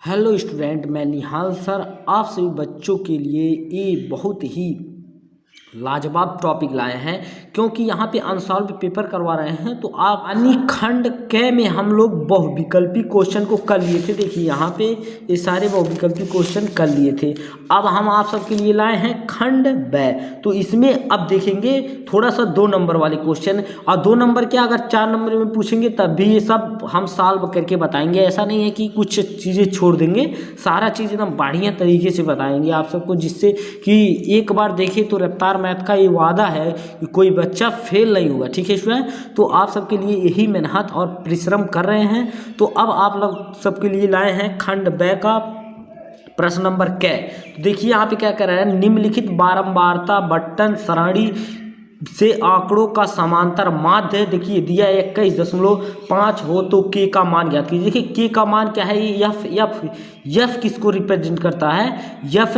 Hello student, मैं निहाल sir आप सभी बच्चों के लिए ये बहुत ही लाजवाब टॉपिक लाए हैं क्योंकि यहाँ पे अनसॉल्व पेपर करवा रहे हैं। तो आप यानी खंड क में हम लोग बहुविकल्पी क्वेश्चन को कर लिए थे। देखिए यहाँ पे ये सारे बहुविकल्पी क्वेश्चन कर लिए थे। अब हम आप सबके लिए लाए हैं खंड ब। तो इसमें अब देखेंगे थोड़ा सा 2 नंबर वाले क्वेश्चन, और 2 नंबर क्या अगर 4 नंबर में पूछेंगे तब भी ये सब हम सॉल्व करके बताएंगे। ऐसा नहीं है कि कुछ चीज़ें छोड़ देंगे, सारा चीज़ एकदम बढ़िया तरीके से बताएंगे आप सबको, जिससे कि एक बार देखें तो रफ्तार मैथ का ये वादा है कि कोई बच्चा फेल नहीं होगा। ठीक है स्टूडेंट, तो आप सबके लिए यही मेहनत और परिश्रम कर रहे हैं। तो अब आप लोग सबके लिए लाए हैं खंड ब का प्रश्न नंबर क। तो देखिए यहाँ पे क्या कर रहा है, निम्नलिखित बारंबारता बटन सरणी से आंकड़ों का समांतर माध्य देखिए दिया है 21.5 हो तो के का मान ज्ञात कीजिए। देखिए के का मान क्या है, एफ एफ एफ किसको रिप्रेजेंट करता है, एफ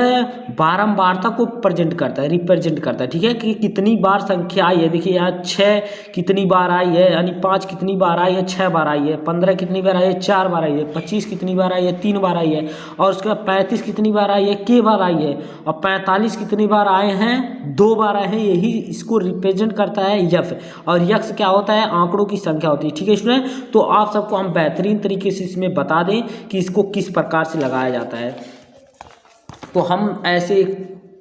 बारंबारता को रिप्रेजेंट करता है। ठीक है, कि कितनी बार संख्या आई है। देखिए यहाँ 6 कितनी बार आई है, यानी 5 कितनी बार आई है, 6 बार आई है। 15 कितनी बार आई है, 4 बार आई है। 25 कितनी बार आई है, 3 बार आई है। और उसके बाद 35 कितनी बार आई है, के बार आई है। और 45 कितनी बार आए हैं, 2 बार आए हैं। यही इसको रिप्रेजेंट करता है यफ। और यक्स क्या होता है, आंकड़ों की संख्या होती है। ठीक है स्टूडेंट, तो आप सबको हम बेहतरीन तरीके से इसमें बता दें कि इसको किस प्रकार से लगाया जाता है। तो हम ऐसे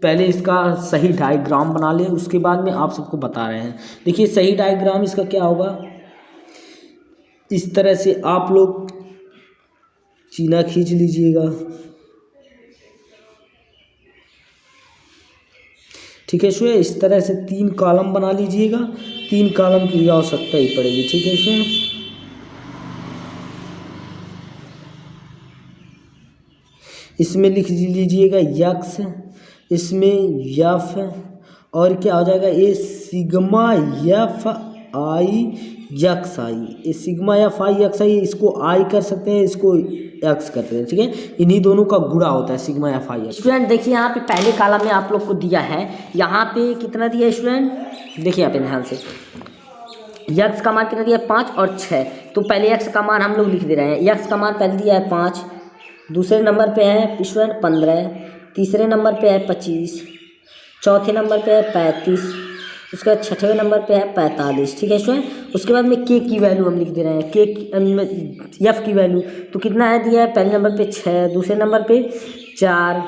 पहले इसका सही डायग्राम बना लें, उसके बाद में आप सबको बता रहे हैं। देखिए सही डायग्राम इसका क्या होगा, इस तरह से आप लोग चीना खींच लीजिएगा। ठीक है स्टूडेंट, इस तरह से 3 कॉलम बना लीजिएगा। 3 कॉलम की आवश्यकता ही पड़ेगी। ठीक है स्टूडेंट, इसमें लिख लीजिएगा यक्स, इसमें यफ, और क्या हो जाएगा ये सिग्मा एफ आई यक्स आई। ये सिग्मा एफ आई यक्स आई, इसको आई कर सकते हैं, इसको एक्स करते हैं। ठीक है, इन्हीं दोनों का गुणा होता है सिग्मा एफ आई। स्टूडेंट देखिए यहाँ पे पहले कॉलम में आप लोग को दिया है, यहाँ पे कितना दिया है स्टूडेंट, देखिए यहाँ पे ध्यान से यक्स का मान कितना दिया है, 5 और 6। तो पहले यक्स का मान हम लोग लिख दे रहे हैं। यक्स का मान पहले दिया है 5, दूसरे नंबर पे है स्टूडेंट 15, तीसरे नंबर पे है 25, चौथे नंबर पे है 35, उसके बाद छठवें नंबर पे है 45। ठीक है स्टूडेंट, उसके बाद में के की वैल्यू हम लिख दे रहे हैं। के एफ की वैल्यू तो कितना है दिया है, पहले नंबर पे 6, दूसरे नंबर पे 4,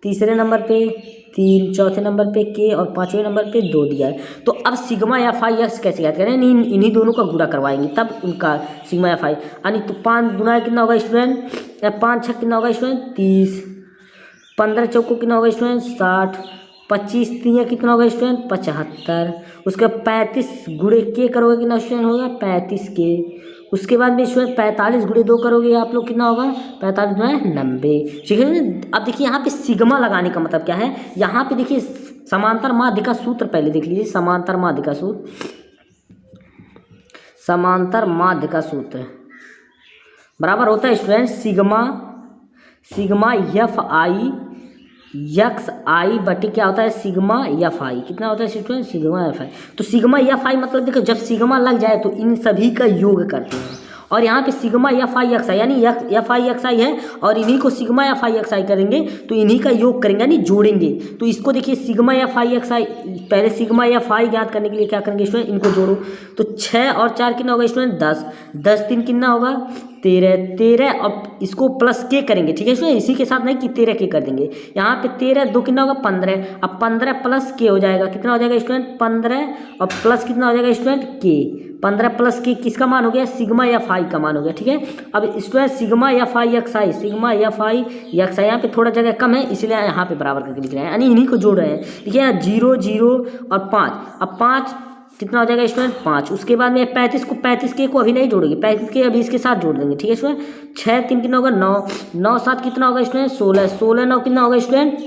तीसरे नंबर पे 3, चौथे नंबर पे के और 5वें नंबर पे 2 दिया है। तो अब सिग्मा एफ आई एक्स कैसे याद करें, इन्हीं दोनों का गुणा करवाएंगे तब उनका सिग्मा एफ आई, यानी तो 5 गुना कितना होगा स्टूडेंट, 5 6 कितना होगा स्टूडेंट 30, 15 चौको कितना होगा स्टूडेंट 60, 25 3 कितना होगा स्टूडेंट 75, उसके 35 गुणे के करोगे कितना स्टूडेंट होगा 35 के। उसके बाद में स्टूडेंट 45 गुणे 2 करोगे आप लोग कितना होगा 45 गुणे 90। ठीक है, अब देखिए यहाँ पे सिग्मा लगाने का मतलब क्या है, यहाँ पे देखिए समांतर माध्य का सूत्र पहले देख लीजिए। समांतर माध्य का सूत्र, समांतर माध्य का सूत्र बराबर होता है student sigma f i x i बटे क्या होता है सिग्मा एफ आई। कितना होता है स्टूडेंट सिग्मा एफ आई। तो सिग्मा एफ आई मतलब देखो जब सिग्मा लग जाए तो इन सभी का योग करते हैं, और यहाँ पे सिग्मा एफ आई एक्स आई यानी एफ आई एक्स आई है, और इन्हीं को सिग्मा एफ आई एक्स आई करेंगे तो इन्हीं का योग करेंगे यानी जोड़ेंगे। तो इसको देखिए सिग्मा एफ आई एक्स आई, पहले सिग्मा एफ आई ज्ञात करने के लिए क्या करेंगे स्टूडेंट, इनको जोड़ो। तो 6 और 4 कितना होगा स्टूडेंट 10, 10 3 कितना होगा 13, और इसको प्लस के करेंगे। ठीक है स्टूडेंट, इसी के साथ नहीं कि 13 के कर देंगे। यहाँ पे 13 2 कितना होगा 15, अब 15 प्लस के हो जाएगा कितना हो जाएगा स्टूडेंट 15, और प्लस कितना हो जाएगा स्टूडेंट के। 15 प्लस के किसका मान हो गया, सिग्मा एफ आई का मान हो गया। ठीक है, अब student sigma f i x i, sigma f i x i, यहाँ पे थोड़ा जगह कम है इसलिए यहाँ पे बराबर करके लिख रहे हैं, यानी इन्हीं को जोड़ रहे हैं। देखिए यहाँ 0 0 और 5, अब 5 कितना हो जाएगा स्टूडेंट 5। उसके बाद में 35 को 35 के को अभी नहीं जोड़ेंगे, 35 के अभी इसके साथ जोड़ देंगे। ठीक है स्टूडेंट, 6 3 कितना होगा 9, 9 7 कितना होगा स्टूडेंट 16, 16 9 कितना होगा स्टूडेंट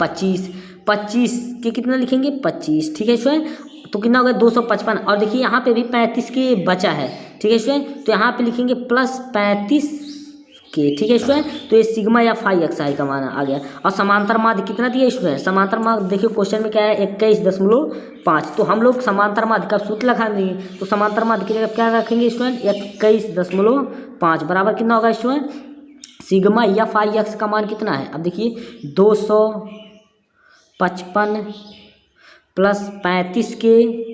25, 25 के कितना लिखेंगे 25। ठीक है स्टूडेंट, तो कितना होगा 255, और देखिए यहाँ पे भी 35 के बचा है। ठीक है स्टूडेंट, तो यहाँ पे लिखेंगे प्लस 35 के। ठीक है स्टूडेंट, तो ये सिग्मा एफ आई एक्स आई का मान आ गया। और समांतर माध्य कितना दिया स्टूडेंट, समांतर माध्य देखिए क्वेश्चन में क्या है 21.5, तो हम लोग समांतर माध्य का सूत्र लगा देंगे। तो समांतर माध्य की जगह क्या रखेंगे स्टूडेंट 21.5 बराबर कितना होगा student sigma f i x का मान कितना है। अब देखिए 255 प्लस 35 के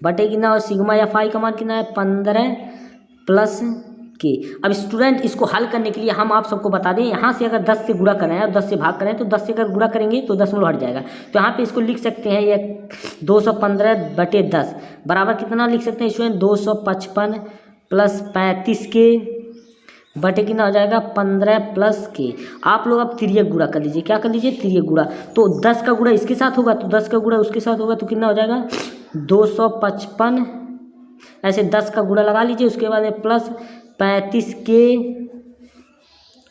बटे कितना, और सिग्मा एफ आई का मान कितना है 15 प्लस के। अब स्टूडेंट इसको हल करने के लिए हम आप सबको बता दें, यहाँ से अगर 10 से गुणा करें और 10 से भाग करें तो 10 से अगर गुणा करेंगे तो दशमलव हट जाएगा। तो यहाँ पे इसको लिख सकते हैं ये 215/10 बराबर कितना लिख सकते हैं स्टूडेंट, 255 प्लस 35 के बटे कितना हो जाएगा 15 प्लस के। आप लोग अब तिर्यक गुणा कर लीजिए, क्या कर लीजिए तिर्यक गुणा। तो 10 का गुणा इसके साथ होगा तो 10 का गुणा उसके साथ होगा तो कितना हो जाएगा 255, ऐसे 10 का गुणा लगा लीजिए, उसके बाद में प्लस 35 के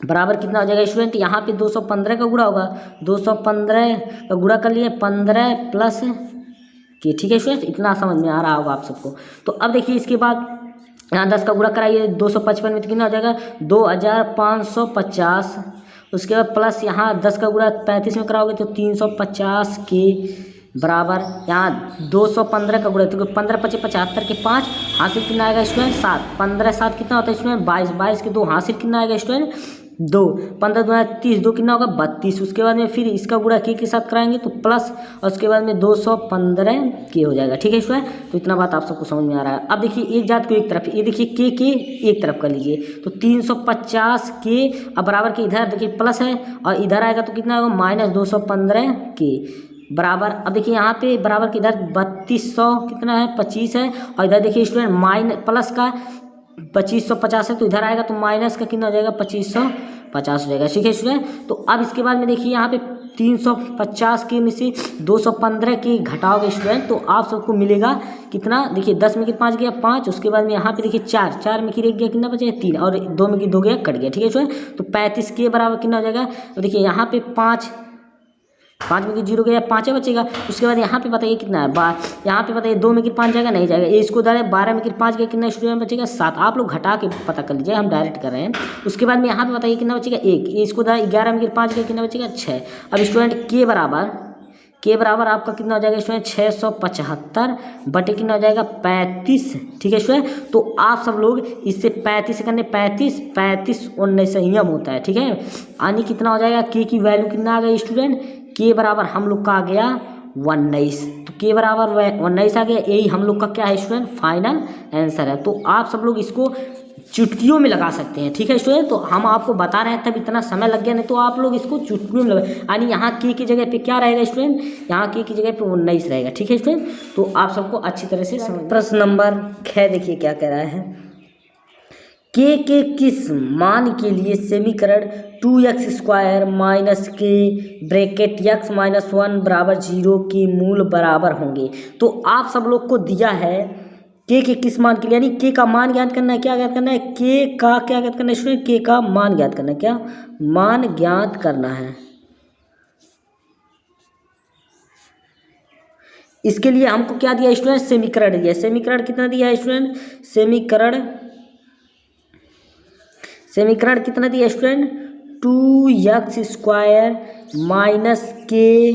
बराबर कितना हो जाएगा स्टूडेंट, यहाँ पे 215 का गुणा होगा, 215 का गुणा कर लिए 15 प्लस के। ठीक है स्टूडेंट, इतना समझ में आ रहा होगा आप सबको। तो अब देखिए इसके बाद यहाँ 10 का गुणा कराइए 255 में तो कितना हो जाएगा 2550, उसके बाद प्लस यहाँ 10 का गुणा 35 में कराओगे तो 350 के बराबर यहाँ 215 का गुणा, तो 15 × 5 = 75 के 5 हासिल कितना आएगा स्टूडेंट 7, 15 7 कितना होता है स्टूडेंट 22, 22 के 2 हासिल कितना आएगा स्टूडेंट 2, 15 × 2 = 30, 2 कितना होगा 32। उसके बाद में फिर इसका गुणा के साथ कराएंगे तो प्लस, और उसके बाद में 215 के हो जाएगा। ठीक है स्टूडेंट, तो इतना बात आप सबको समझ में आ रहा है। अब देखिए एक जात को एक तरफ, ये देखिए के एक तरफ कर लीजिए तो 350 के, अब बराबर के इधर देखिए प्लस है और इधर आएगा तो कितना होगा -215 के बराबर। अब देखिए यहाँ पे बराबर के इधर 3200 कितना है 25 है, और इधर देखिए स्टूडेंट प्लस का 2550 है तो इधर आएगा तो माइनस का कितना हो जाएगा 2550 हो जाएगा। ठीक है स्टूडेंट, तो अब इसके बाद में देखिए यहाँ पे 350 के में से 215 के घटाओगे स्टूडेंट तो आप सबको मिलेगा कितना, देखिए 10 में 5 गया 5, उसके बाद में यहाँ पे देखिए 4 में 1 गया कितना बचेगा 3, और 2 में 2 गया कट गया। ठीक है स्टूडेंट, तो 35 के बराबर कितना हो जाएगा, तो देखिए यहाँ पे 5 में 0 गया 5 बचेगा। उसके बाद यहाँ पे बताइए कितना है, यहाँ पे बताइए 2 में 5 जाएगा नहीं जाएगा, ये इसको दाएं 12 में 5 गया कितना स्टूडेंट बचेगा 7। आप लोग घटा के पता कर लीजिए, हम डायरेक्ट कर रहे हैं। उसके बाद में यहाँ पे बताइए कितना बचेगा 1, ये इसको दाएं 11 में 5 गया कितना बचेगा 6। अब स्टूडेंट के बराबर आपका कितना हो जाएगा स्टूडेंट 675 बटे कितना हो जाएगा 35। ठीक है स्टूडेंट, तो आप सब लोग इससे 35 से करने 35 19 संयम होता है। ठीक है, यानी कितना हो जाएगा के की वैल्यू कितना आ गया स्टूडेंट, के बराबर हम लोग का आ गया 19, तो के बराबर 19 आ गया। यही हम लोग का क्या है स्टूडेंट फाइनल आंसर है। तो आप सब लोग इसको चुटकियों में लगा सकते हैं। ठीक है स्टूडेंट, तो हम आपको बता रहे हैं तब इतना समय लग गया, नहीं तो आप लोग इसको चुटकियों में लगा, यानी यहाँ के की जगह पे क्या रहेगा स्टूडेंट, यहाँ के की जगह पे 19 रहेगा। ठीक है स्टूडेंट, तो आप सबको अच्छी तरह से समझ। प्रश्न नंबर 6 देखिए क्या कह रहा है, के किस मान के लिए समीकरण 2x² - के ब्रैकेट x - 1 बराबर 0 के मूल बराबर होंगे। तो आप सब लोग को दिया है के किस मान के लिए, यानी के का मान ज्ञात करना है। क्या ज्ञात करना है, के का क्या ज्ञात करना है स्टूडेंट, के का मान ज्ञात करना है। क्या मान ज्ञात करना है। इसके लिए हमको क्या दिया स्टूडेंट, समीकरण दिया। समीकरण कितना दिया है स्टूडेंट, समीकरण कितना दिया स्टूडेंट 2x² - के,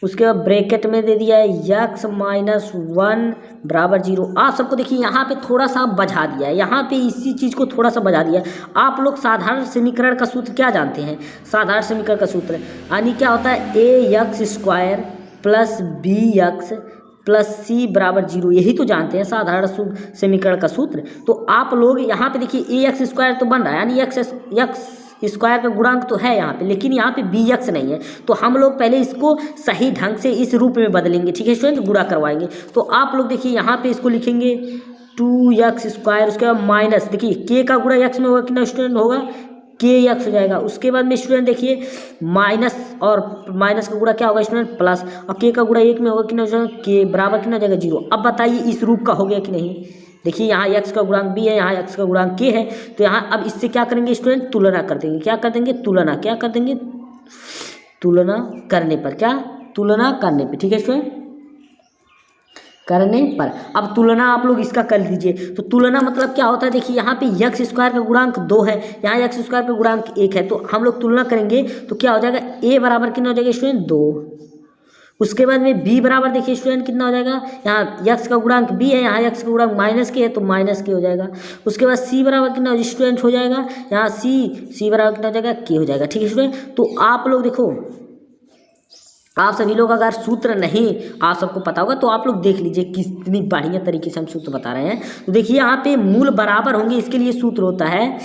उसके बाद ब्रैकेट में दे दिया है x - 1 बराबर 0। आप सबको देखिए यहाँ पे थोड़ा सा बजा दिया है, यहाँ पे इसी चीज़ को थोड़ा सा बजा दिया है। आप लोग साधारण समीकरण का सूत्र क्या जानते हैं, साधारण समीकरण का सूत्र यानी क्या होता है ax² + bx + c बराबर 0, यही तो जानते हैं साधारण समीकरण का सूत्र। तो आप लोग यहाँ पे देखिए ax² तो बन रहा है, यानी x स्क्वायर का गुणांक तो है यहाँ पे, लेकिन यहाँ पे bx नहीं है, तो हम लोग पहले इसको सही ढंग से इस रूप में बदलेंगे। ठीक है स्टूडेंट, गुणा करवाएंगे। तो आप लोग देखिए यहाँ पे इसको लिखेंगे 2x², उसके बाद माइनस, देखिए के का गुणा x में होगा कितना स्टूडेंट होगा के x हो जाएगा। उसके बाद में स्टूडेंट देखिए माइनस, और माइनस का गुणा क्या होगा स्टूडेंट प्लस, और के का गुणा 1 में होगा कितना स्टूडेंट के बराबर कितना हो जाएगा 0। अब बताइए इस रूप का हो गया कि नहीं। देखिए यहाँ x का गुणांक b है, यहाँ x का गुणांक k है, तो यहाँ अब इससे क्या करेंगे स्टूडेंट तुलना कर देंगे। क्या कर देंगे तुलना, क्या कर देंगे तुलना करने पर, क्या तुलना करने पर। ठीक है स्टूडेंट, करने पर। अब तुलना आप लोग इसका कर लीजिए, तो तुलना मतलब क्या होता है, देखिए यहाँ पे x² का गुणांक 2 है, यहाँ x² का गुणांक 1 है, तो हम लोग तुलना करेंगे तो क्या हो जाएगा a बराबर कितना हो जाएगा स्टूडेंट 2। उसके बाद में b बराबर देखिए स्टूडेंट कितना हो जाएगा, यहाँ x का गुणांक b है, यहाँ x का गुणांक माइनस के है तो माइनस के हो जाएगा। उसके बाद c बराबर कितना स्टूडेंट हो जाएगा, यहाँ c बराबर कितना हो जाएगा, k हो जाएगा। ठीक है स्टूडेंट, तो आप लोग देखो, आप सभी लोग अगर सूत्र नहीं आप सबको पता होगा तो आप लोग देख लीजिए कितनी बढ़िया तरीके से हम सूत्र बता रहे हैं। तो देखिए यहाँ पे मूल बराबर होंगे, इसके लिए सूत्र होता है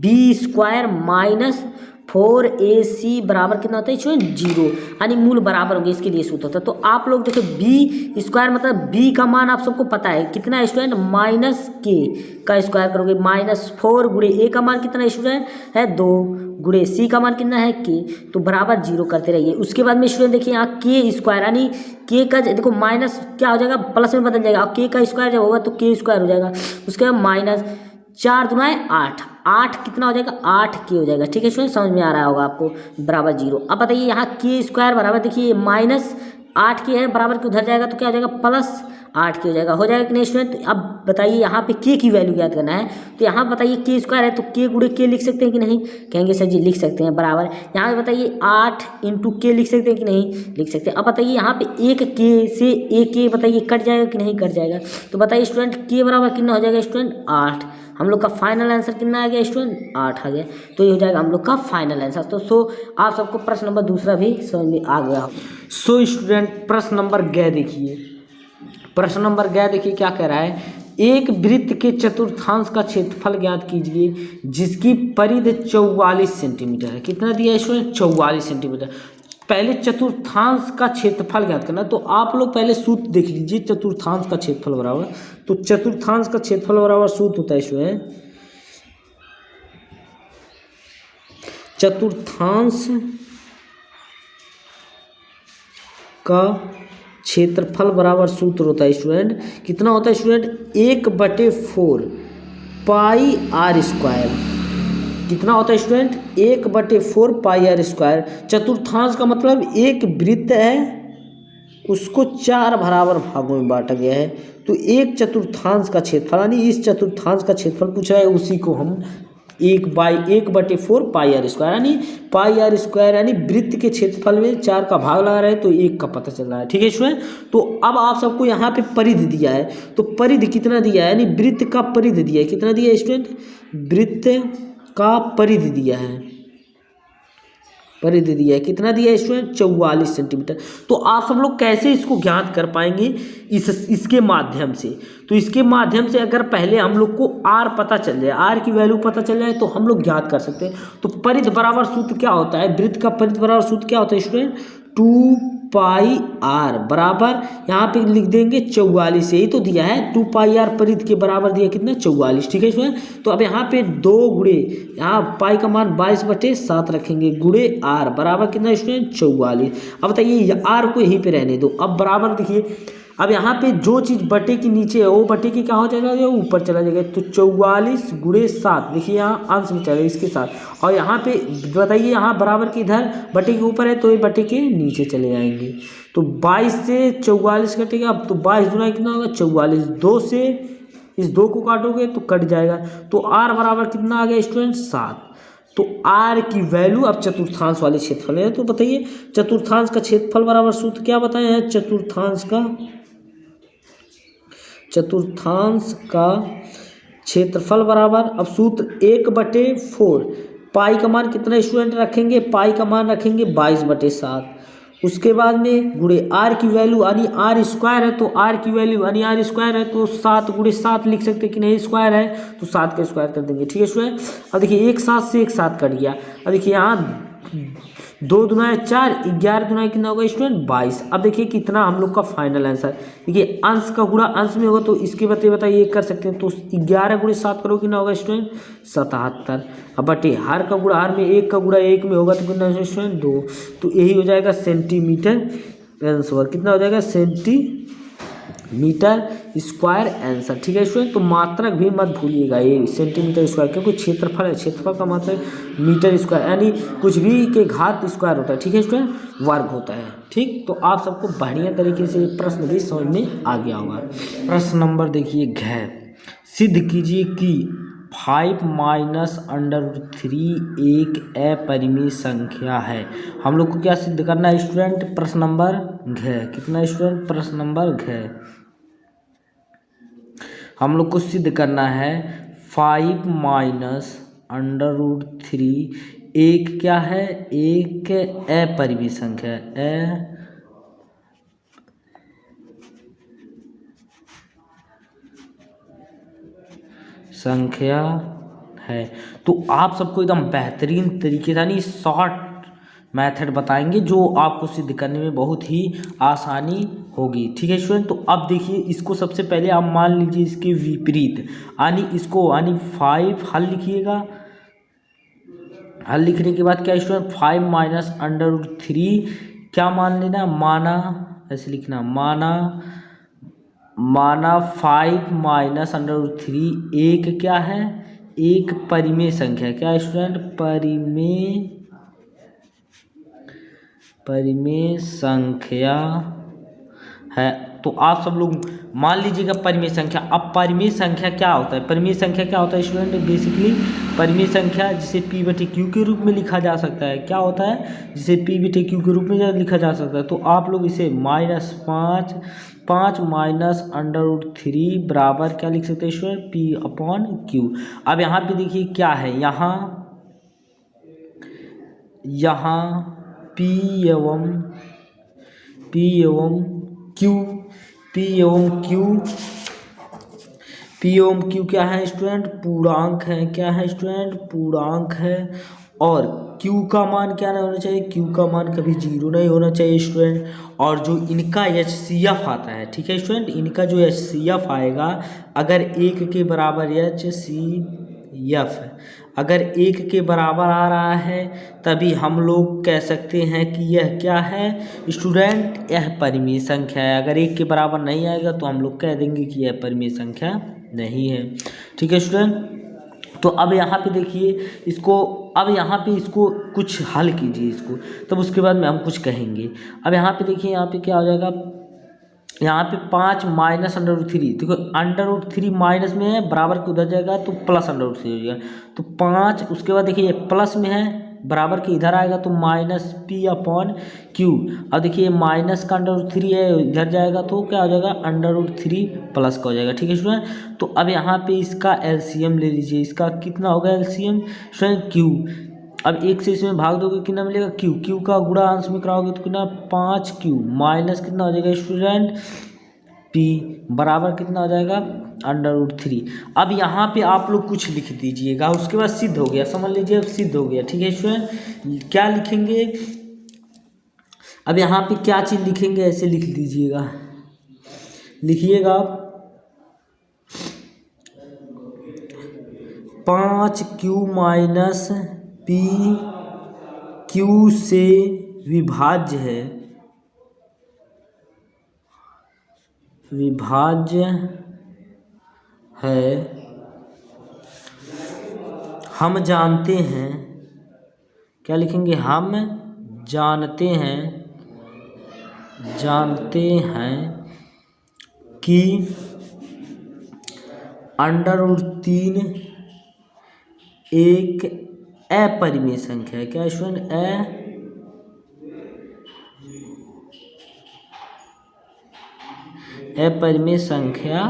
b² माइनस 4ac बराबर कितना होता है स्टूडेंट 0, यानी मूल बराबर होंगे, इसके लिए सूत्र होता है। तो आप लोग देखो b² मतलब b का मान आप सबको पता है कितना है स्टूडेंट, माइनस के का स्क्वायर करोगे, -4 गुणे a का मान कितना है स्टूडेंट है 2 गुणे c का मान कितना है k, तो बराबर 0 करते रहिए। उसके बाद में स्टूडेंट देखिए यहाँ k² यानी k का देखो माइनस क्या हो जाएगा, प्लस में बदल जाएगा, और k का स्क्वायर जब होगा तो k² हो जाएगा। उसके बाद माइनस 4 दूना 8, 8 कितना हो जाएगा 8k हो जाएगा। ठीक है स्टूडेंट, समझ में आ रहा होगा आपको, बराबर 0। अब बताइए यहाँ k² बराबर देखिए -8k है, बराबर के उधर जाएगा तो क्या हो जाएगा +8k हो जाएगा, हो जाएगा कि नहीं स्टूडेंट। अब बताइए यहाँ पे k की वैल्यू ज्ञात करना है, तो यहाँ बताइए k² है तो k गुणे k लिख सकते हैं कि नहीं, कहेंगे सर जी लिख सकते हैं, बराबर यहाँ पे बताइए 8 × k लिख सकते हैं कि नहीं, लिख सकते हैं। अब बताइए यहाँ पे 1k से 1k बताइए कट जाएगा कि नहीं, कट जाएगा, तो बताइए स्टूडेंट k बराबर कितना हो जाएगा स्टूडेंट 8। हम लोग का फाइनल आंसर कितना आ गया स्टूडेंट 8 आ गया, तो ये हो जाएगा हम लोग का फाइनल आंसर। तो आप सबको प्रश्न नंबर दूसरा भी समझ में आ गया। स्टूडेंट प्रश्न नंबर ग देखिए, प्रश्न नंबर ग देखिए क्या कह रहा है, एक वृत्त के चतुर्थांश का क्षेत्रफल ज्ञात कीजिए जिसकी परिधि 44 सेंटीमीटर है। कितना दिया है स्टूडेंट 44 सेंटीमीटर। पहले चतुर्थांश का क्षेत्रफल ज्ञात करना, तो आप लोग पहले सूत्र देख लीजिए चतुर्थांश का क्षेत्रफल बराबर, तो चतुर्थांश का क्षेत्रफल बराबर सूत्र होता है स्टूडेंट, चतुर्थांश का क्षेत्रफल बराबर सूत्र होता है स्टूडेंट, कितना होता है स्टूडेंट 1/4 पाई r स्क्वायर। कितना होता है स्टूडेंट 1/4 पाई r स्क्वायर। चतुर्थांश का मतलब एक वृत्त है उसको 4 बराबर भागों में बांटा गया है, तो एक चतुर्थांश का क्षेत्रफल यानी इस चतुर्थांश का क्षेत्रफल पूछ रहा है, उसी को हम 1/4 पाई r स्क्वायर यानी पाई r स्क्वायर यानी वृत्त के क्षेत्रफल में 4 का भाग लगा रहे हैं तो 1 का पता चल रहा है। ठीक है स्टूडेंट, तो अब आप सबको यहाँ पे परिधि दिया है, तो परिधि कितना दिया है यानी वृत्त का परिधि दिया है, कितना दिया है स्टूडेंट वृत्त का परिधि दिया है, परिधि दिया है, कितना दिया है स्टूडेंट 44 सेंटीमीटर। तो आप सब लोग कैसे इसको ज्ञात कर पाएंगे इसके माध्यम से, तो इसके माध्यम से अगर पहले हम लोग को r पता चल जाए, r की वैल्यू पता चल जाए तो हम लोग ज्ञात कर सकते हैं। तो परिधि बराबर सूत्र क्या होता है, वृत्त का परिधि बराबर सूत्र क्या होता है स्टूडेंट 2 पाई r बराबर यहाँ पे लिख देंगे 44, यही तो दिया है 2 पाई r परिधि के बराबर दिया कितना 44। ठीक है स्टूडेंट, तो अब यहाँ पे 2 गुणे यहाँ पाई का मान 22/7 रखेंगे गुणे r बराबर कितना स्टूडेंट 44। अब बताइए r को यहीं पे रहने दो। अब बराबर देखिए, अब यहाँ पे जो चीज़ बटे के नीचे है वो बटे के क्या हो जाएगा ऊपर चला जाएगा, तो 44 गुणे 7 देखिए यहाँ अंश में चलेगा इसके साथ, और यहाँ पे बताइए यहाँ बराबर के इधर बटे के ऊपर है तो ये बटे के नीचे चले जाएंगे, तो 22 से 44 कटेगा। अब तो 22 दूना कितना होगा 44, 2 से इस 2 को काटोगे तो कट जाएगा, तो r बराबर कितना आ गया स्टूडेंट 7। तो r की वैल्यू अब चतुर्थांश वाले क्षेत्रफल है, तो बताइए चतुर्थांश का क्षेत्रफल बराबर सूत्र क्या बताए हैं, चतुर्थांश का क्षेत्रफल बराबर, अब सूत्र 1/4 पाई का मान कितना स्टूडेंट रखेंगे, पाई का मान रखेंगे 22/7, उसके बाद में गुणे r की वैल्यू यानी r स्क्वायर है, तो r की वैल्यू यानी r स्क्वायर है तो 7 गुणे 7 लिख सकते हैं कि नहीं, स्क्वायर है तो 7 का स्क्वायर कर देंगे। ठीक है स्टूडेंट, अब देखिए 1 7 से 1 7 कट गया, अब देखिए यहाँ 2 दूना 4, 11 दूना कितना होगा स्टूडेंट 22। अब देखिए कितना हम लोग का फाइनल आंसर, देखिए अंश का गुणा अंश में होगा तो इसके बताइए कर सकते हैं, तो 11 गुणे 7 करो कितना होगा स्टूडेंट 77। अब बटे हर का गुणा हर में 1 का गुणा 1 में होगा तो कितना स्टूडेंट 2, तो यही हो जाएगा सेंटीमीटर आंसर, कितना हो जाएगा सेंटीमीटर स्क्वायर आंसर। ठीक है स्टूडेंट, तो मात्रक भी मत भूलिएगा ये सेंटीमीटर स्क्वायर, क्योंकि क्षेत्रफल है, क्षेत्रफल का मात्रक मीटर स्क्वायर यानी कुछ भी के घात स्क्वायर होता है। ठीक है स्टूडेंट, वर्ग होता है। ठीक, तो आप सबको बढ़िया तरीके से प्रश्न भी समझ में आ गया होगा। प्रश्न नंबर देखिए घ, सिद्ध कीजिए कि 5 माइनस √3 एक अपरिमेय संख्या है। हम लोग को क्या सिद्ध करना है स्टूडेंट? प्रश्न नंबर घ। कितना स्टूडेंट? प्रश्न नंबर घ। हम लोग को सिद्ध करना है 5 माइनस √3 एक क्या है? एक अपरिमेय संख्या है। संख्या है। तो आप सबको एकदम बेहतरीन तरीके से यानी शॉर्ट मेथड बताएंगे जो आपको सिद्ध करने में बहुत ही आसानी होगी। ठीक है स्टूडेंट, तो अब देखिए इसको सबसे पहले आप मान लीजिए इसके विपरीत यानी इसको यानी 5 हल लिखिएगा। हल लिखने के बाद क्या स्टूडेंट? 5 माइनस √3 क्या मान लेना? माना, ऐसे लिखना, माना 5 माइनस √3 एक क्या है? एक परिमेय संख्या। क्या स्टूडेंट? परिमेय संख्या है। तो आप सब लोग मान लीजिएगा परिमेय संख्या। अब परिमेय संख्या क्या होता है? परिमेय संख्या क्या होता है स्टूडेंट? बेसिकली परिमेय संख्या जिसे P/Q के रूप में लिखा जा सकता है। क्या होता है? जिसे P/Q के रूप में लिखा जा सकता है। तो आप लोग इसे -5 माइनस √3 बराबर क्या लिख सकते हैं स्टूडेंट? P/Q। अब यहाँ पे देखिए क्या है, यहाँ P एवं Q क्या है स्टूडेंट? पूर्णांक है। क्या है स्टूडेंट? पूर्णांक है। और Q का मान क्या नहीं होना चाहिए? Q का मान कभी 0 नहीं होना चाहिए स्टूडेंट। और जो इनका HCF आता है, ठीक है स्टूडेंट, इनका जो HCF आएगा अगर 1 के बराबर HCF अगर 1 के बराबर आ रहा है तभी हम लोग कह सकते हैं कि यह क्या है स्टूडेंट? यह परिमेय संख्या है। अगर 1 के बराबर नहीं आएगा तो हम लोग कह देंगे कि यह परिमेय संख्या नहीं है। ठीक है स्टूडेंट, तो अब यहाँ पे देखिए इसको, अब यहाँ पे इसको कुछ हल कीजिए इसको, तब उसके बाद में हम कुछ कहेंगे। अब यहाँ पे देखिए यहाँ पे क्या हो जाएगा? यहाँ पे 5 माइनस √3, देखो √3 माइनस में है, बराबर के उधर जाएगा तो प्लस √3 हो जाएगा। तो 5, उसके बाद देखिए प्लस में है, बराबर के इधर आएगा तो -P/Q। अब देखिए माइनस का √3 है, इधर जाएगा तो क्या हो जाएगा? √3 प्लस का हो जाएगा। ठीक है स्टूडेंट, तो अब यहाँ पे इसका LCM ले लीजिए। इसका कितना होगा LCM स्टूडेंट? Q। अब 1 से इसमें भाग दोगे कितना मिलेगा? Q का गुणा अंश में कराओगे तो कितना? 5Q माइनस कितना हो जाएगा स्टूडेंट? P बराबर कितना हो जाएगा? √3। अब यहाँ पे आप लोग कुछ लिख दीजिएगा, उसके बाद सिद्ध हो गया, समझ लीजिए अब सिद्ध हो गया। ठीक है स्टूडेंट, क्या लिखेंगे? अब यहाँ पे क्या चीज़ लिखेंगे? ऐसे लिख दीजिएगा, लिखिएगा 5Q माइनस P/Q से विभाज्य है। हम जानते हैं, क्या लिखेंगे? हम जानते हैं कि √3 एक अपरिमेय संख्या है। क्या स्टूडेंट? अपरिमेय संख्या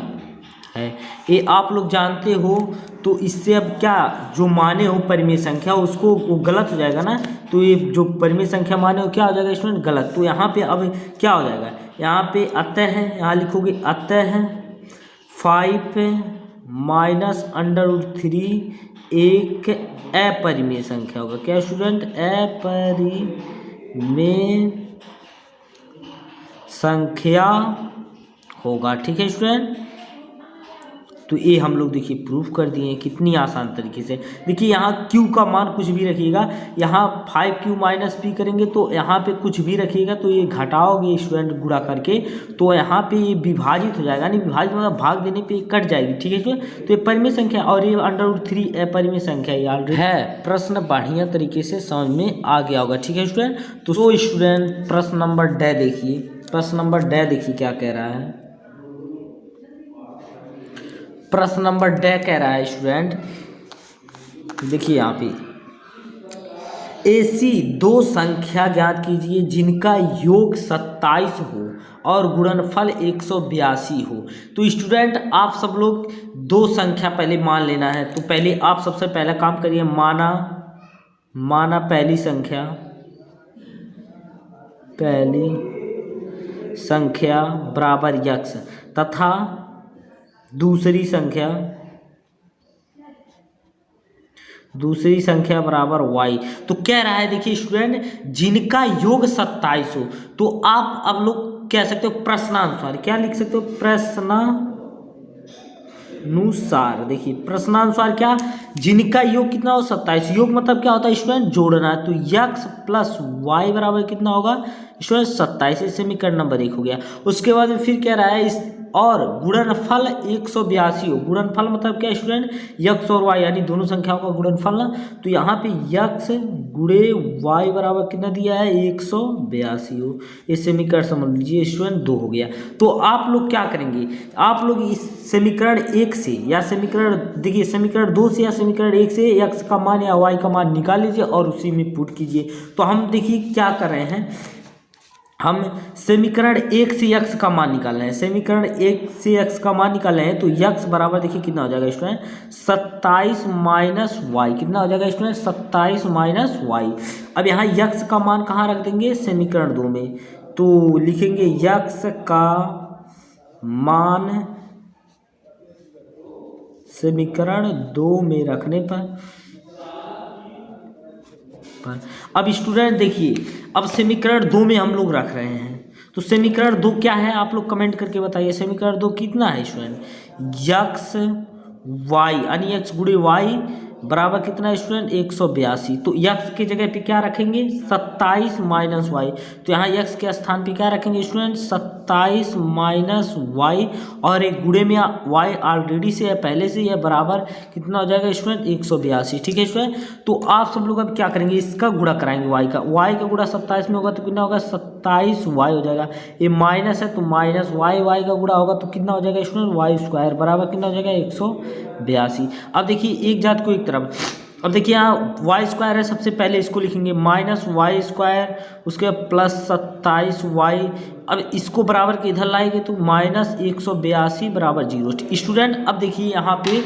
है। ये आप लोग जानते हो, तो इससे अब क्या जो माने हो परिमेय संख्या उसको वो गलत हो जाएगा ना, तो ये जो परिमेय संख्या माने हो क्या हो जाएगा स्टूडेंट? गलत। तो यहाँ पे अब क्या हो जाएगा? यहाँ पे अतः है, यहाँ लिखोगे अतः 5 माइनस √3 एक अपरिमेय संख्या होगा। क्या स्टूडेंट? अपरिमेय संख्या होगा। ठीक है स्टूडेंट, तो ये हम लोग देखिए प्रूफ कर दिए कितनी आसान तरीके से। देखिए यहाँ Q का मान कुछ भी रखिएगा, यहाँ 5Q माइनस P करेंगे तो यहाँ पे कुछ भी रखिएगा तो ये घटाओगे स्टूडेंट गुणा करके, तो यहाँ पे ये विभाजित हो जाएगा, यानी विभाजित मतलब भाग देने पे कट जाएगी। ठीक है स्टूडेंट, तो ये परिमेय संख्या और ये √3 अपरिमेय संख्या ये ऑलरेडी है। प्रश्न बढ़िया तरीके से समझ में आ गया होगा। ठीक है स्टूडेंट, तो स्टूडेंट प्रश्न नंबर ड देखिए, प्रश्न नंबर ड देखिए क्या कह रहा है। प्रश्न नंबर ड कह रहा है स्टूडेंट देखिए यहाँ पे ऐसी दो संख्या ज्ञात कीजिए जिनका योग 27 हो और गुणनफल 182 हो। तो स्टूडेंट आप सब लोग दो संख्या पहले मान लेना है। तो पहले आप सबसे पहला काम करिए, माना पहली संख्या बराबर यक्स तथा दूसरी संख्या बराबर y। तो कह रहा है देखिए स्टूडेंट, जिनका योग 27 हो। तो आप अब लोग कह सकते हो प्रश्नानुसार, क्या लिख सकते हो, प्रश्नानुसार। देखिए प्रश्नानुसार क्या, जिनका योग कितना हो 27। योग मतलब क्या होता है स्टूडेंट, जोड़ना है। तो x प्लस वाई बराबर कितना होगा स्टूडेंट 27। इस समीकरण नंबर 1 हो गया। उसके बाद में फिर कह रहा है इस और गुणनफल 182 हो। गुणनफल मतलब क्या स्टूडेंट, यक्स और वाई यानी दोनों संख्याओं का गुणनफल ना। तो यहाँ पे यक्स गुणे वाई बराबर कितना दिया है 182 हो। इस समीकरण समझ लीजिए स्टूडेंट 2 हो गया। तो आप लोग क्या करेंगे, आप लोग इस समीकरण 1 से या समीकरण देखिए समीकरण 2 से या समीकरण 1 से यक्स का मान या वाई का मान निकाल लीजिए और उसी में पुट कीजिए। तो हम देखिए क्या कर रहे हैं, हम समीकरण 1 से x का मान निकाल रहे हैं। समीकरण 1 से x का मान निकाल रहे हैं। तो x बराबर देखिए कितना हो जाएगा स्टूडेंट 27 माइनस वाई। कितना हो जाएगा स्टूडेंट 27 माइनस वाई। अब यहाँ x का मान कहाँ रख देंगे, समीकरण 2 में। तो लिखेंगे x का मान समीकरण 2 में रखने पर अब स्टूडेंट देखिए, अब समीकरण 2 में हम लोग रख रहे हैं। तो समीकरण 2 क्या है आप लोग कमेंट करके बताइए। समीकरण 2 कितना है स्टूडेंट, यक्स वाई यानी एक्स गुणे वाई बराबर कितना है स्टूडेंट 182। तो यक्स की जगह पे क्या रखेंगे 27 माइनस वाई। तो यहाँ यक्स के स्थान पे क्या रखेंगे स्टूडेंट 27 माइनस वाई और एक गुणे में वाई ऑलरेडी से है पहले से, यह बराबर कितना हो जाएगा स्टूडेंट 182। ठीक है स्टूडेंट। तो आप सब लोग अब क्या करेंगे, इसका गुणा कराएंगे वाई का गुणा 27 में होगा तो कितना होगा 27 वाई हो जाएगा। ये माइनस है तो माइनस वाई का गुणा होगा तो कितना हो जाएगा स्टूडेंट वाई स्क्वायर बराबर कितना हो जाएगा 182। अब देखिए एक जात को एक तरफ। अब देखिए यहाँ वाई स्क्वायर है, सबसे पहले इसको लिखेंगे माइनस वाई स्क्वायर, उसके बाद प्लस 27 वाई। अब इसको बराबर के इधर लाएंगे तो माइनस 182 बराबर 0। स्टूडेंट अब देखिए यहाँ पे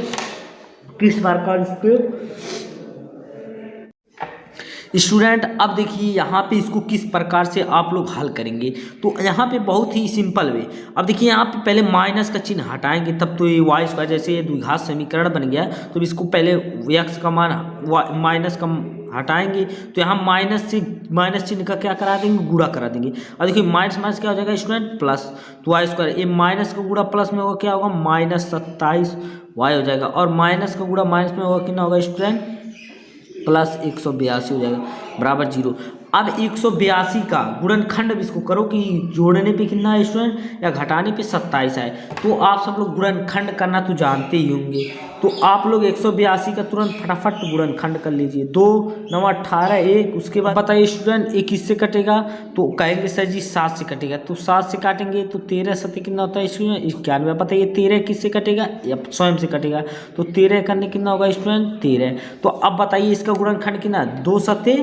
किस बार का इस पे स्टूडेंट अब देखिए यहाँ पे इसको किस प्रकार से आप लोग हल करेंगे। तो यहाँ पे बहुत ही सिंपल वे। अब देखिए यहाँ पे पहले माइनस का चिन्ह हटाएंगे तब तो ये वाई स्क्वायर जैसे ये द्विघात समीकरण बन गया। तो इसको पहले एक्स का मान माइनस का हटाएंगे तो यहाँ माइनस चिन्ह का क्या करा देंगे, गुणा करा देंगे। अब देखिए माइनस माइनस क्या हो जाएगा स्टूडेंट प्लस, तो वाई स्क्वायर ये माइनस का गुणा प्लस में होगा क्या होगा माइनस 27 वाई हो जाएगा और माइनस का गुणा माइनस में होगा कितना होगा स्टूडेंट प्लस 182 हो जाएगा बराबर 0। अब 182 का गुणनखंड इसको करो कि जोड़ने पे कितना है स्टूडेंट या घटाने पे 27 है। तो आप सब लोग गुणनखंड करना तो जानते ही होंगे। तो आप लोग 182 का तुरंत फटाफट गुणनखंड कर लीजिए। 2 9 18 1। उसके बाद बताइए स्टूडेंट एक किससे कटेगा, तो कहेंगे सर जी 7 से कटेगा। तो 7 से काटेंगे तो 13 7 कितना होता है स्टूडेंट 91। बताइए 13 किससे कटेगा या स्वयं से कटेगा। तो 13 करने कितना होगा स्टूडेंट 13। तो अब बताइए इसका गुणनखंड कितना 2 7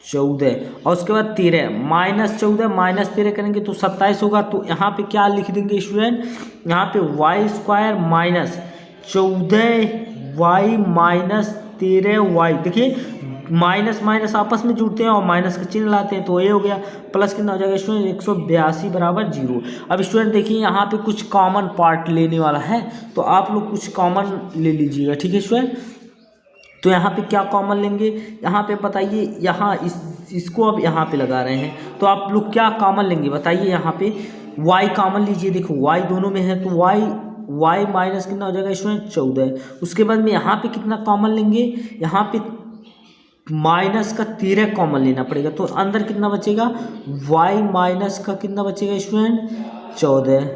14 और उसके बाद 13 माइनस 14 माइनस 13 करेंगे तो 27 होगा। तो यहाँ पे क्या लिख देंगे स्टूडेंट, यहाँ पे Y square minus 14 Y minus 13 Y. देखिए माइनस माइनस आपस में जुड़ते हैं और माइनस का चिन्ह लाते हैं तो ये हो गया प्लस कितना हो जाएगा स्टूडेंट 182 बराबर 0। अब स्टूडेंट देखिए यहाँ पे कुछ कॉमन पार्ट लेने वाला है तो आप लोग कुछ कॉमन ले लीजिएगा। ठीक है स्टूडेंट। तो यहाँ पे क्या कॉमन लेंगे, यहाँ पे बताइए, यहाँ इसको अब यहाँ पे लगा रहे हैं तो आप लोग क्या कॉमन लेंगे बताइए। यहाँ पे y कॉमन लीजिए। देखो y दोनों में है तो y माइनस कितना हो जाएगा स्टूडेंट 14। उसके बाद में यहाँ पे कितना कॉमन लेंगे, यहाँ पे माइनस का 13 कॉमन लेना पड़ेगा। तो अंदर कितना बचेगा y माइनस का कितना बचेगा स्टूडेंट 14।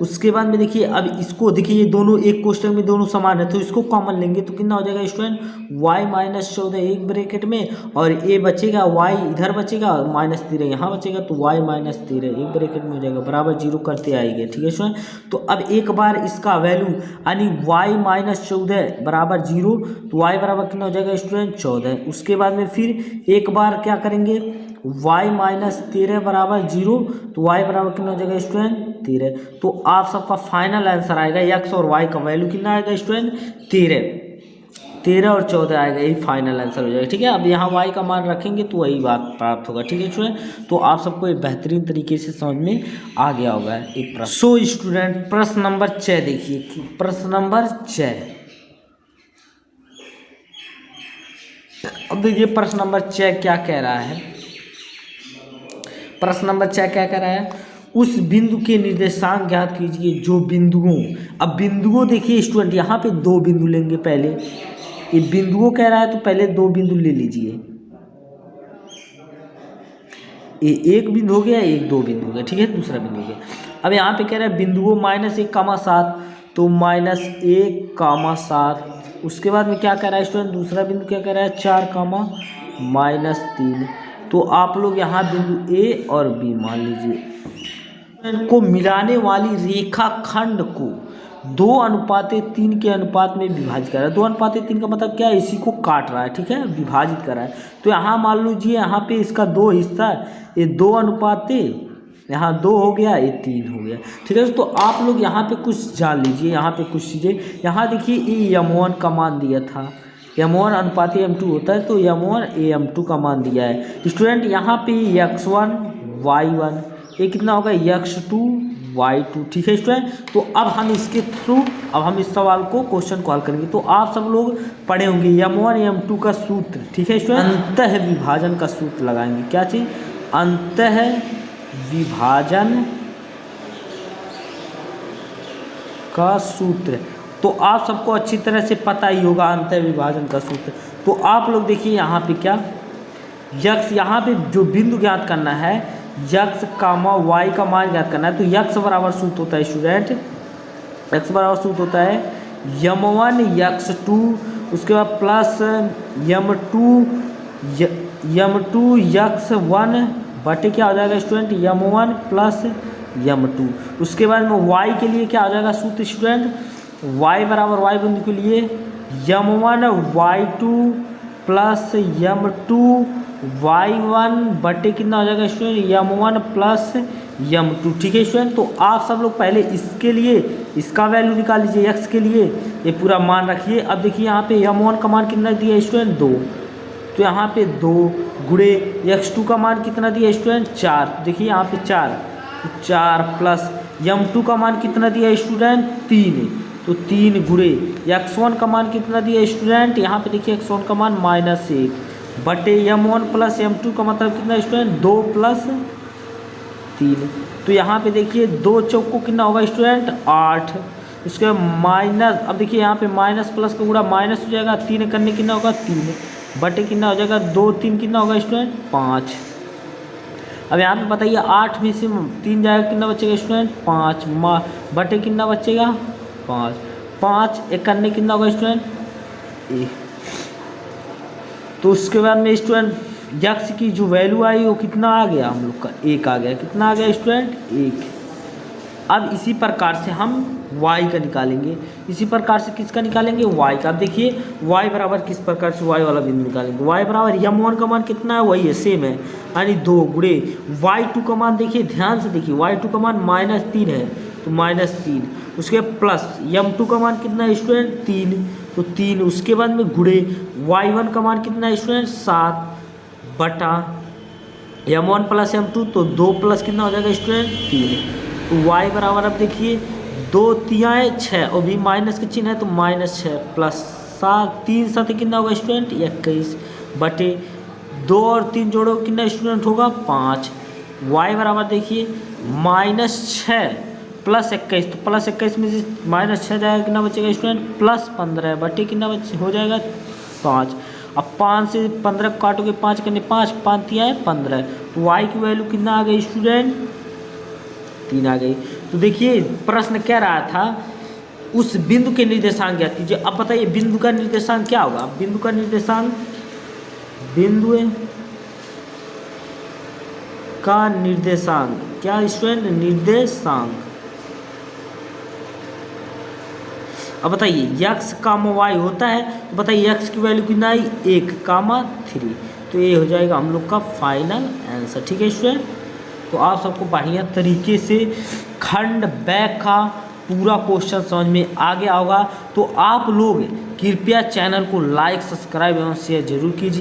उसके बाद में देखिए अब इसको देखिए ये दोनों एक कोष्टक में दोनों समान है तो इसको कॉमन लेंगे तो कितना हो जाएगा स्टूडेंट y माइनस 14 एक ब्रैकेट में और ये बचेगा y इधर बचेगा और माइनस 13 यहाँ बचेगा तो y माइनस 13 एक ब्रैकेट में हो जाएगा बराबर 0 करते आएंगे। ठीक है स्टूडेंट। तो अब एक बार इसका वैल्यू यानी y माइनस 14 बराबर 0 तो y बराबर कितना हो जाएगा स्टूडेंट 14। उसके बाद में फिर एक बार क्या करेंगे y माइनस 13 बराबर 0 तो y बराबर कितना हो जाएगा स्टूडेंट 13। तो आप सबका फाइनल आंसर आएगा x और y का वैल्यू कितना आएगा स्टूडेंट 13 और 14 आएगा, यही फाइनल आंसर हो जाएगा। ठीक है, अब यहाँ y का मान रखेंगे तो वही बात प्राप्त होगा। ठीक है स्टूडेंट, तो आप सबको एक बेहतरीन तरीके से समझ में आ गया होगा एक प्रश्न। सो स्टूडेंट प्रश्न नंबर 6 देखिए, प्रश्न नंबर 6। अब देखिए प्रश्न नंबर 6 क्या कह रहा है। प्रश्न नंबर 6 क्या कह रहा है, उस बिंदु के निर्देशांक ज्ञात कीजिए जो बिंदुओं, अब बिंदुओं देखिए स्टूडेंट यहाँ पे 2 बिंदु लेंगे। पहले ये बिंदुओं कह रहा है तो पहले 2 बिंदु ले लीजिए। ये एक बिंदु हो गया, एक 2 बिंदु हो गया। ठीक है, दूसरा बिंदु हो गया। अब यहाँ पे कह रहा है बिंदुओं -1,7 तो -1,7। उसके बाद में क्या कह रहा है स्टूडेंट, दूसरा बिंदु क्या कह रहा है 4,-3। तो आप लोग यहाँ बिंदु ए और बी मान लीजिए को मिलाने वाली रेखाखंड को 2:3 के अनुपात में विभाजित कर रहा है। 2:3 का मतलब क्या है, इसी को काट रहा है। ठीक है, विभाजित कर रहा है। तो यहाँ मान लीजिए यहाँ पे इसका 2 हिस्सा, ये 2:3, यहाँ 2 हो गया, ये 3 हो गया। ठीक है, तो आप लोग यहाँ पे कुछ जान लीजिए, यहाँ पे कुछ चीज़ें। यहाँ देखिए ये m1 का मान दिया था, m1 अनुपाती m2 होता है, तो m1 m2 का मान दिया है स्टूडेंट। यहाँ पे x1 y1, ये कितना होगा x2 y2। ठीक है स्टूडेंट, तो अब हम इसके थ्रू अब हम इस सवाल को क्वेश्चन को हल करेंगे। तो आप सब लोग पढ़े होंगे m1 m2 का सूत्र। ठीक है स्टूडेंट, अंतः विभाजन का सूत्र लगाएंगे। क्या चीज़, अंतः विभाजन का सूत्र। तो आप सबको अच्छी तरह से पता ही होगा अंतः विभाजन का सूत्र। तो आप लोग देखिए यहाँ पे क्या यक्स, यहाँ पे जो बिंदु ज्ञात करना है यक्स कामा वाई का मान ज्ञात करना है। तो यक्स बराबर सूत्र होता है स्टूडेंट, यक्स बराबर सूत्र होता है m1 x2, उसके बाद प्लस m2 x1 बटे क्या हो जाएगा स्टूडेंट m1 प्लस m2। उसके बाद में y के लिए क्या हो जाएगा सूत्र स्टूडेंट, y बराबर y बिंदु के लिए m1 y2 plus m2 y1 बटे कितना हो जाएगा स्टूडेंट m1 प्लस m2। ठीक है स्टूडेंट, तो आप सब लोग पहले इसके लिए इसका वैल्यू निकाल लीजिए, x के लिए ये पूरा मान रखिए। अब देखिए यहाँ पे m1 का मान कितना दिया है स्टूडेंट 2, तो यहाँ पे 2 गुणे x2 का मान कितना दिया है स्टूडेंट 4। देखिए यहाँ पे 4, तो 4 प्लस m2 का मान कितना दिया है स्टूडेंट 3, तो 3 गुणे x1 का मान कितना दिया है स्टूडेंट, यहाँ पे देखिए x1 का मान -1 बटे m1 प्लस m2 का मतलब कितना स्टूडेंट 2 प्लस 3। तो यहाँ पे देखिए 2 चौक को कितना होगा स्टूडेंट 8। उसके माइनस, अब देखिए यहाँ पे माइनस प्लस का गुणा माइनस हो जाएगा, 3 करने कितना होगा 3 बटे कितना हो जाएगा 2 3 कितना होगा स्टूडेंट 5। अब यहाँ पे बताइए 8 में से 3 जाएगा कितना बचेगा स्टूडेंट 5 बटे कितना बचेगा 5। 5 एक करने कितना होगा स्टूडेंट 1। तो उसके बाद में स्टूडेंट यक्स की जो वैल्यू आई वो कितना आ गया हम लोग का 1 आ गया। कितना आ गया स्टूडेंट 1। अब इसी प्रकार से हम y का निकालेंगे, इसी प्रकार से किसका निकालेंगे y का। अब देखिए y बराबर किस प्रकार से y वाला बिंदु निकालेंगे। y बराबर m1 का मान कितना है वही है सेम है, यानी 2 गुणे y2 का मान देखिए ध्यान से देखिए y2 का मान -3 है तो -3, उसके प्लस m2 का मान कितना है स्टूडेंट 3, तो 3। उसके बाद में गुणे y1 का मान कितना है स्टूडेंट 7 बटा m1 प्लस m2, तो 2 प्लस कितना हो जाएगा स्टूडेंट 3। तो y बराबर अब देखिए 2 3 6 और भी माइनस का चिन्ह है तो -6 प्लस 7 3 7 कितना होगा स्टूडेंट 21 बटे 2 और 3 जोड़ो कितना स्टूडेंट होगा 5। y बराबर देखिए -6 प्लस 21, तो प्लस 21 में से -6 जाएगा कितना बचेगा स्टूडेंट +15 बटे कितना हो जाएगा 5। अब 5 से 15 काटोगे 5 करने 5 5 3 15, तो y की वैल्यू कितना आ गई स्टूडेंट 3 आ गई। तो देखिए प्रश्न कह रहा था उस बिंदु के निर्देशांक ज्ञात कीजिए। अब बताइए बिंदु का निर्देशांक क्या होगा। बिंदु का निर्देशांक, बिंदु का निर्देशांक क्या स्टूडेंट, निर्देशांक। अब बताइए x, y होता है तो बताइए x की वैल्यू कितना आई 1, 3। तो ये हो जाएगा हम लोग का फाइनल आंसर। ठीक है स्टूडेंट, तो आप सबको बढ़िया तरीके से खंड बैक का पूरा क्वेश्चन समझ में आ गया होगा। तो आप लोग कृपया चैनल को लाइक, सब्सक्राइब एवं शेयर जरूर कीजिए।